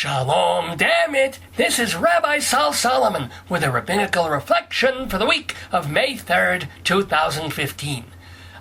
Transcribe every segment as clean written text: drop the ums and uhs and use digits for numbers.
Shalom Dammit! This is Rabbi Sol Solomon with a Rabbinical reflection for the week of May 3rd, 2015.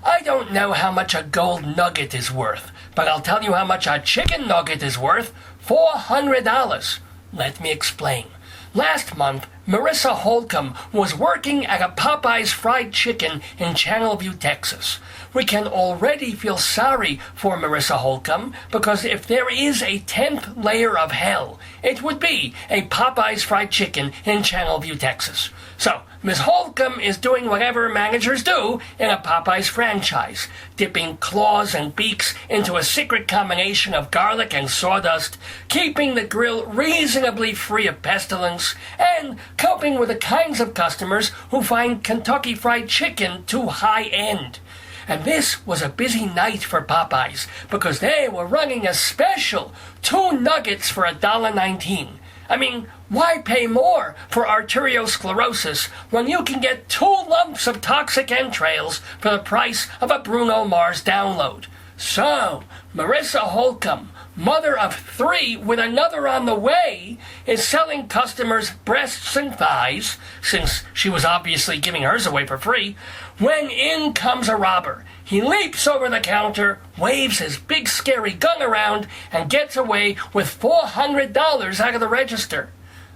I don't know how much a gold nugget is worth, but I'll tell you how much a chicken nugget is worth: $400. Let me explain. Last month, Marissa Holcomb was working at a Popeyes Fried Chicken in Channelview, Texas. We can already feel sorry for Marissa Holcomb, because if there is a 10th layer of hell, it would be a Popeyes Fried Chicken in Channelview, Texas. So, Ms. Holcomb is doing whatever managers do in a Popeyes franchise, dipping claws and beaks into a secret combination of garlic and sawdust, keeping the grill reasonably free of pestilence, and coping with the kinds of customers who find Kentucky Fried Chicken too high-end. And this was a busy night for Popeyes, because they were running a special: 2 nuggets for $1.19. I mean, why pay more for arteriosclerosis when you can get 2 lumps of toxic entrails for the price of a Bruno Mars download? So, Marissa Holcomb, mother of 3 with another on the way, is selling customers breasts and thighs, since she was obviously giving hers away for free, when in comes a robber. He leaps over the counter, waves his big scary gun around, and gets away with $400 out of the register.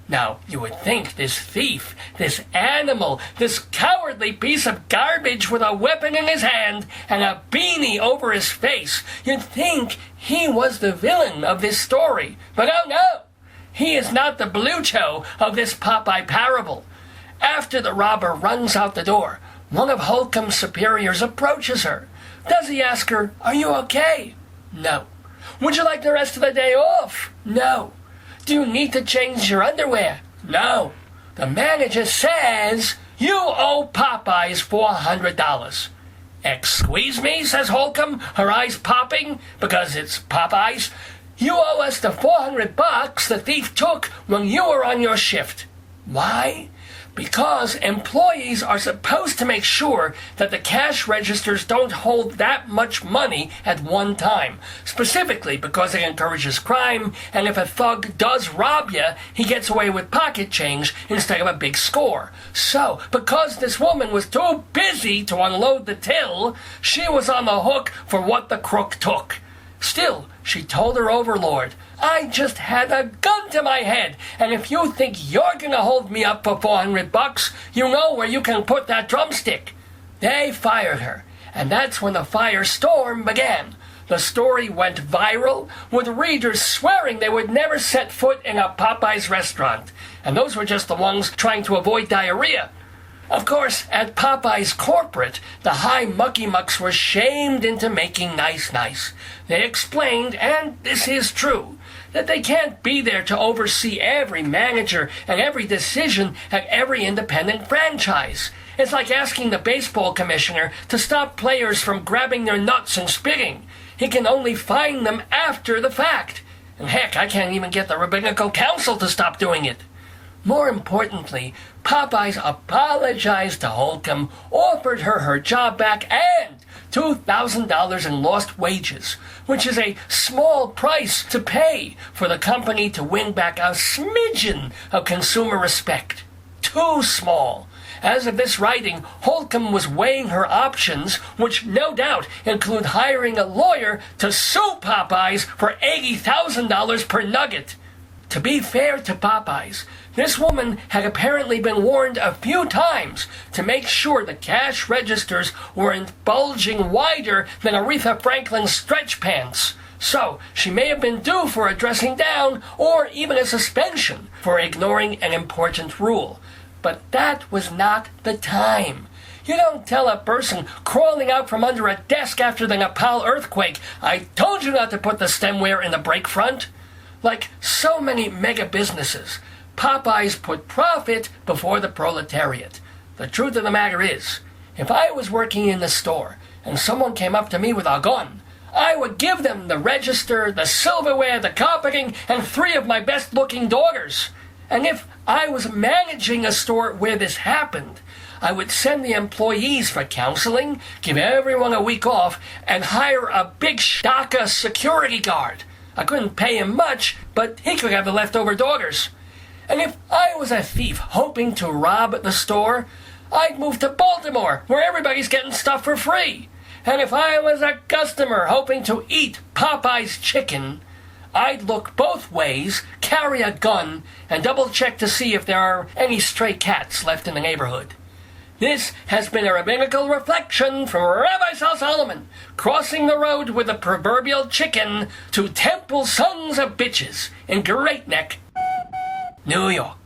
Now, you would think this thief, this animal, this cowardly piece of garbage with a weapon in his hand and a beanie over his face, you'd think he was the villain of this story. But oh no! He is not the Blucho of this Popeye parable. After the robber runs out the door, one of Holcomb's superiors approaches her. Does he ask her, "Are you okay?" No. "Would you like the rest of the day off?" No. "Do you need to change your underwear?" No. The manager says, "You owe Popeyes $400. "Excuse me," says Holcomb, her eyes popping, because it's Popeyes. "You owe us the $400 the thief took when you were on your shift." Why? Because employees are supposed to make sure that the cash registers don't hold that much money at one time, specifically because it encourages crime, and if a thug does rob you, he gets away with pocket change instead of a big score. So, because this woman was too busy to unload the till, she was on the hook for what the crook took. Still, she told her overlord, "I just had a gun to my head, and if you think you're gonna hold me up for $400, you know where you can put that drumstick." They fired her, and that's when the firestorm began. The story went viral, with readers swearing they would never set foot in a Popeyes restaurant, and those were just the ones trying to avoid diarrhea. Of course, at Popeyes corporate, the high mucky-mucks were shamed into making nice. They explained, and this is true, that they can't be there to oversee every manager and every decision at every independent franchise. It's like asking the baseball commissioner to stop players from grabbing their nuts and spitting. He can only fine them after the fact. And heck, I can't even get the Rabbinical Council to stop doing it. More importantly, Popeyes apologized to Holcomb, offered her her job back, and $2,000 in lost wages, which is a small price to pay for the company to win back a smidgen of consumer respect. Too small. As of this writing, Holcomb was weighing her options, which no doubt include hiring a lawyer to sue Popeyes for $80,000 per nugget. To be fair to Popeyes, this woman had apparently been warned a few times to make sure the cash registers weren't bulging wider than Aretha Franklin's stretch pants. So, she may have been due for a dressing down or even a suspension for ignoring an important rule. But that was not the time. You don't tell a person crawling out from under a desk after the Nepal earthquake, "I told you not to put the stemware in the brake front." Like so many mega businesses, Popeyes put profit before the proletariat. The truth of the matter is, if I was working in the store and someone came up to me with a gun, I would give them the register, the silverware, the carpeting, and 3 of my best-looking daughters. And if I was managing a store where this happened, I would send the employees for counseling, give everyone a week off, and hire a big Dhaka security guard. I couldn't pay him much, but he could have the leftover daughters. And if I was a thief hoping to rob the store, I'd move to Baltimore, where everybody's getting stuff for free. And if I was a customer hoping to eat Popeyes chicken, I'd look both ways, carry a gun, and double-check to see if there are any stray cats left in the neighborhood. This has been a rabbinical reflection from Rabbi Sol Solomon, crossing the road with the proverbial chicken to Temple Sons of Bitches in Great Neck, New York.